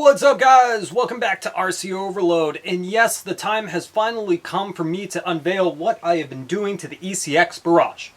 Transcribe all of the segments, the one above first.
What's up, guys? Welcome back to RC Overload. And yes, the time has finally come for me to unveil what I have been doing to the ECX Barrage.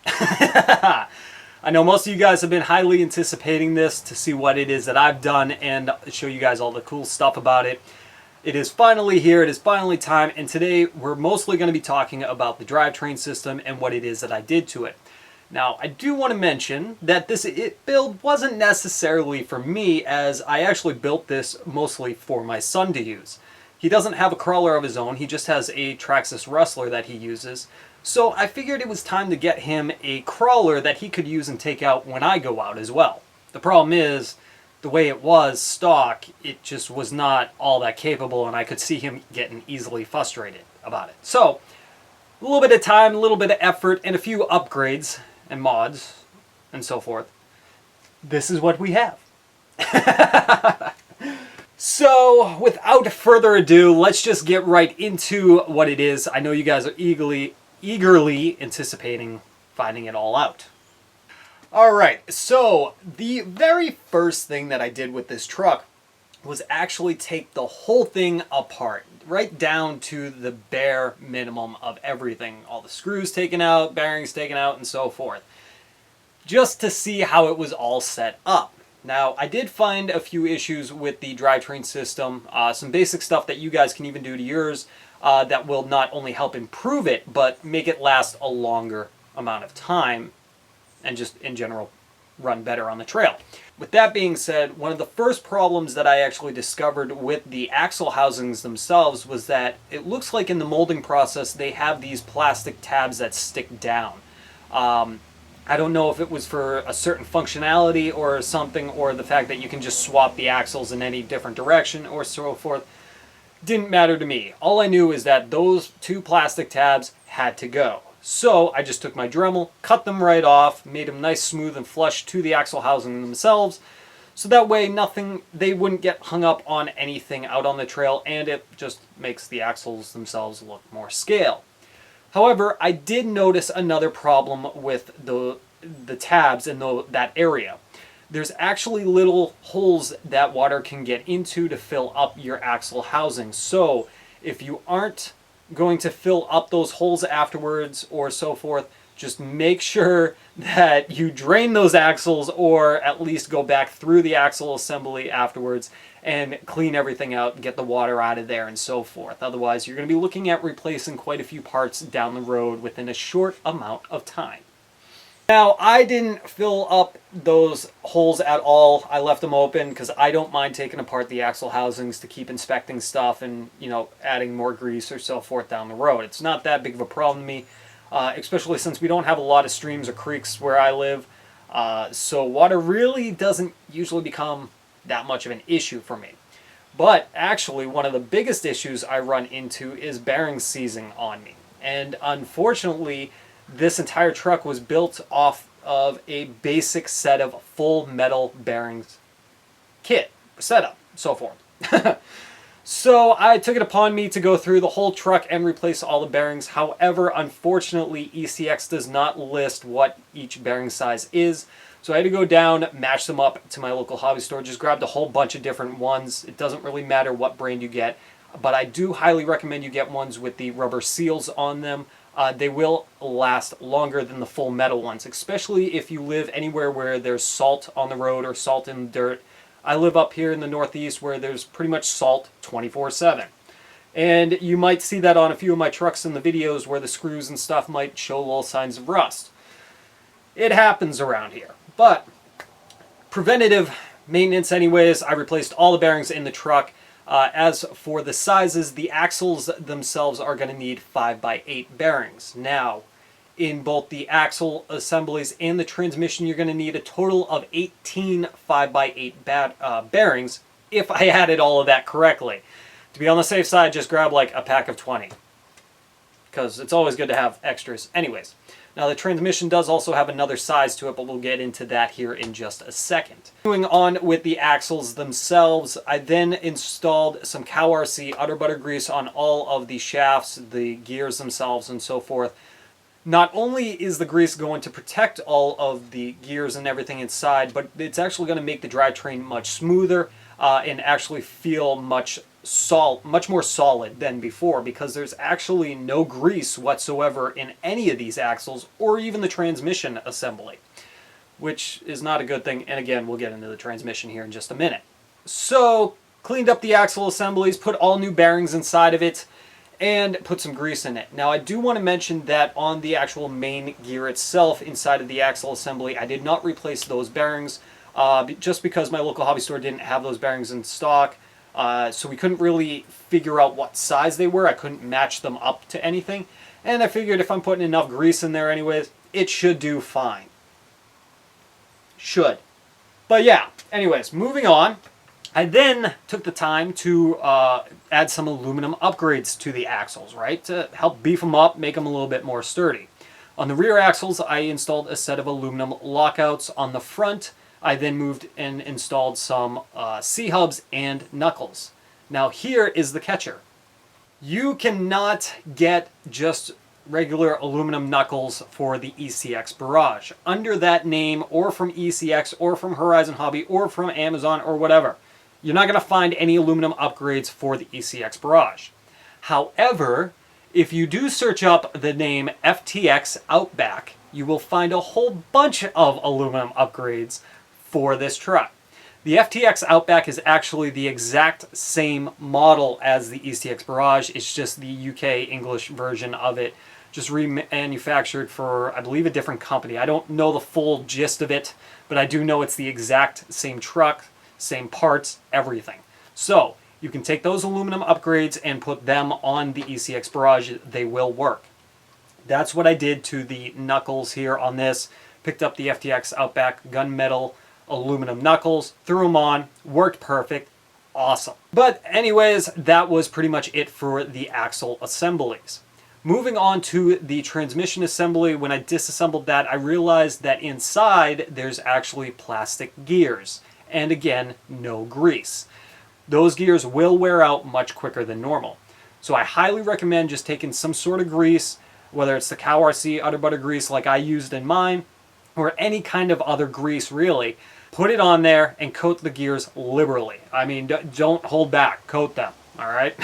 I know most of you guys have been highly anticipating this to see what it is that I've done and show you guys all the cool stuff about it. It is finally here. It is finally time. And today we're mostly going to be talking about the drivetrain system and what it is that I did to it. Now, I do want to mention that this build wasn't necessarily for me, as I actually built this mostly for my son to use. He doesn't have a crawler of his own, he just has a Traxxas Rustler that he uses. So I figured it was time to get him a crawler that he could use and take out when I go out as well. The problem is, the way it was stock, it just was not all that capable, and I could see him getting easily frustrated about it. So, a little bit of time, a little bit of effort, and a few upgrades and mods and so forth. This is what we have. So without further ado, let's just get right into what it is. I know you guys are eagerly anticipating finding it all out. Alright, so the very first thing that I did with this truck was actually take the whole thing apart, right down to the bare minimum of everything. All the screws taken out, bearings taken out, and so forth. Just to see how it was all set up. Now, I did find a few issues with the drivetrain system. Some basic stuff that you guys can even do to yours that will not only help improve it, but make it last a longer amount of time and just in general run better on the trail. With that being said, one of the first problems that I actually discovered with the axle housings themselves was that it looks like in the molding process they have these plastic tabs that stick down. I don't know if it was for a certain functionality or something, or the fact that you can just swap the axles in any different direction or so forth. Didn't matter to me. All I knew is that those two plastic tabs had to go. So I just took my Dremel, cut them right off, made them nice, smooth, and flush to the axle housing themselves, so that way they wouldn't get hung up on anything out on the trail, and it just makes the axles themselves look more scale. However, I did notice another problem with the tabs in that area. There's actually little holes that water can get into to fill up your axle housing. So if you aren't going to fill up those holes afterwards or so forth, just make sure that you drain those axles, or at least go back through the axle assembly afterwards and clean everything out and get the water out of there and so forth. Otherwise, you're going to be looking at replacing quite a few parts down the road within a short amount of time. Now, I didn't fill up those holes at all. I left them open because I don't mind taking apart the axle housings to keep inspecting stuff and, adding more grease or so forth down the road. It's not that big of a problem to me, especially since we don't have a lot of streams or creeks where I live. So water really doesn't usually become that much of an issue for me. But actually, one of the biggest issues I run into is bearing seizing on me. And unfortunately, this entire truck was built off of a basic set of full metal bearings kit, setup, so forth. So I took it upon me to go through the whole truck and replace all the bearings. However, unfortunately, ECX does not list what each bearing size is. So I had to go down, match them up to my local hobby store, just grabbed a whole bunch of different ones. It doesn't really matter what brand you get, but I do highly recommend you get ones with the rubber seals on them. They will last longer than the full metal ones, especially if you live anywhere where there's salt on the road or salt in the dirt. I live up here in the Northeast where there's pretty much salt 24/7. And you might see that on a few of my trucks in the videos where the screws and stuff might show little signs of rust. It happens around here. But preventative maintenance anyways, I replaced all the bearings in the truck. As for the sizes, the axles themselves are going to need 5x8 bearings. Now, in both the axle assemblies and the transmission, you're going to need a total of 18 5x8 bearings, if I added all of that correctly. To be on the safe side, just grab like a pack of 20, because it's always good to have extras. Anyways, now the transmission does also have another size to it, but we'll get into that here in just a second. Moving on with the axles themselves, I then installed some Cow RC Utter Butter grease on all of the shafts, the gears themselves, and so forth. Not only is the grease going to protect all of the gears and everything inside, but it's actually going to make the drivetrain much smoother. and actually feel much more solid than before, because there's actually no grease whatsoever in any of these axles or even the transmission assembly, which is not a good thing. And again, we'll get into the transmission here in just a minute. So cleaned up the axle assemblies, put all new bearings inside of it, and put some grease in it. Now I do want to mention that on the actual main gear itself inside of the axle assembly, I did not replace those bearings just because my local hobby store didn't have those bearings in stock. So we couldn't really figure out what size they were. I couldn't match them up to anything. And I figured if I'm putting enough grease in there anyways, it should do fine. Should. But yeah, anyways, moving on. I then took the time to add some aluminum upgrades to the axles, right? To help beef them up, make them a little bit more sturdy. On the rear axles, I installed a set of aluminum lockouts. On the front, I then moved and installed some C-hubs and knuckles. Now here is the catcher. You cannot get just regular aluminum knuckles for the ECX Barrage under that name, or from ECX, or from Horizon Hobby, or from Amazon, or whatever. You're not going to find any aluminum upgrades for the ECX Barrage. However, if you do search up the name FTX Outback, you will find a whole bunch of aluminum upgrades for this truck. The FTX Outback is actually the exact same model as the ECX Barrage. It's just the UK English version of it, just remanufactured for, I believe, a different company. I don't know the full gist of it, but I do know it's the exact same truck, same parts, everything. So you can take those aluminum upgrades and put them on the ECX Barrage. They will work. That's what I did to the knuckles here on this. Picked up the FTX Outback gunmetal aluminum knuckles, threw them on, worked perfect, awesome. But anyways, that was pretty much it for the axle assemblies. Moving on to the transmission assembly, when I disassembled that, I realized that inside there's actually plastic gears. And again, no grease. Those gears will wear out much quicker than normal. So I highly recommend just taking some sort of grease, whether it's the Cow RC Udder Butter grease like I used in mine, or any kind of other grease really. Put it on there and coat the gears liberally. I mean, don't hold back, coat them, all right?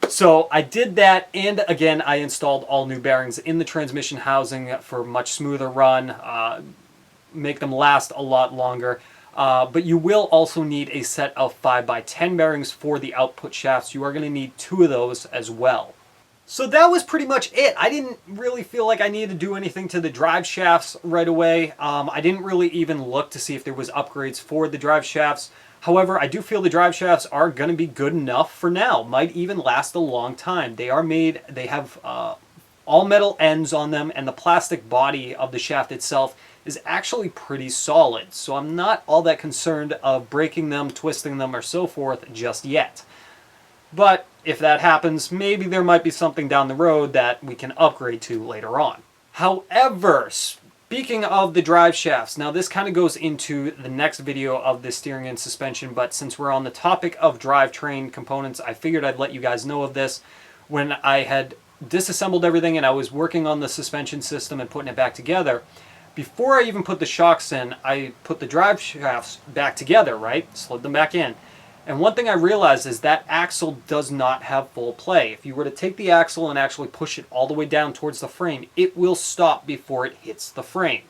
So I did that, and again, I installed all new bearings in the transmission housing for much smoother run, make them last a lot longer. But you will also need a set of 5x10 bearings for the output shafts. You are going to need 2 of those as well. So that was pretty much it. I didn't really feel like I needed to do anything to the drive shafts right away. I didn't really even look to see if there was upgrades for the drive shafts. However, I do feel the drive shafts are going to be good enough for now. Might even last a long time. They are made, they have all metal ends on them, and the plastic body of the shaft itself is actually pretty solid. So I'm not all that concerned of breaking them, twisting them, or so forth just yet. But if that happens, maybe there might be something down the road that we can upgrade to later on. However, speaking of the drive shafts, now this kind of goes into the next video of the steering and suspension, but since we're on the topic of drivetrain components, I figured I'd let you guys know of this. When I had disassembled everything and I was working on the suspension system and putting it back together, before I even put the shocks in, I put the drive shafts back together, right? Slid them back in. And one thing I realized is that axle does not have full play. If you were to take the axle and actually push it all the way down towards the frame, it will stop before it hits the frame.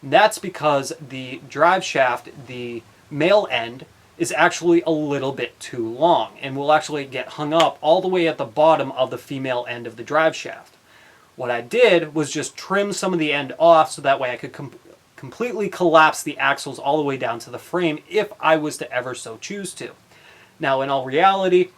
And that's because the drive shaft, the male end, is actually a little bit too long and will actually get hung up all the way at the bottom of the female end of the drive shaft. What I did was just trim some of the end off so that way I could completely collapse the axles all the way down to the frame if I was to ever so choose to. Now, in all reality,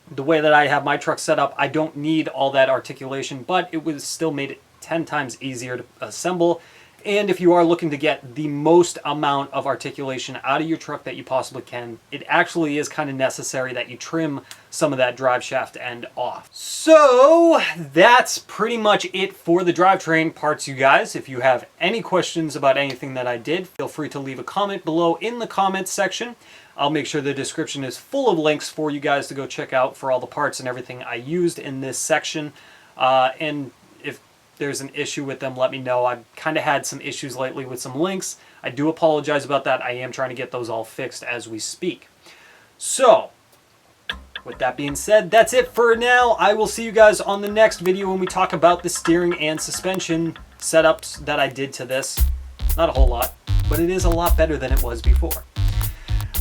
the way that I have my truck set up, I don't need all that articulation, but it was still made it 10 times easier to assemble. And if you are looking to get the most amount of articulation out of your truck that you possibly can, it actually is kind of necessary that you trim some of that drive shaft end off. So that's pretty much it for the drivetrain parts, you guys. If you have any questions about anything that I did, feel free to leave a comment below in the comments section. I'll make sure the description is full of links for you guys to go check out for all the parts and everything I used in this section. And if there's an issue with them, let me know. I've kind of had some issues lately with some links. I do apologize about that. I am trying to get those all fixed as we speak. So, with that being said, that's it for now. I will see you guys on the next video when we talk about the steering and suspension setups that I did to this. Not a whole lot, but it is a lot better than it was before.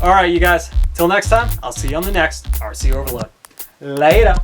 All right, you guys, till next time, I'll see you on the next RC Overload. Later.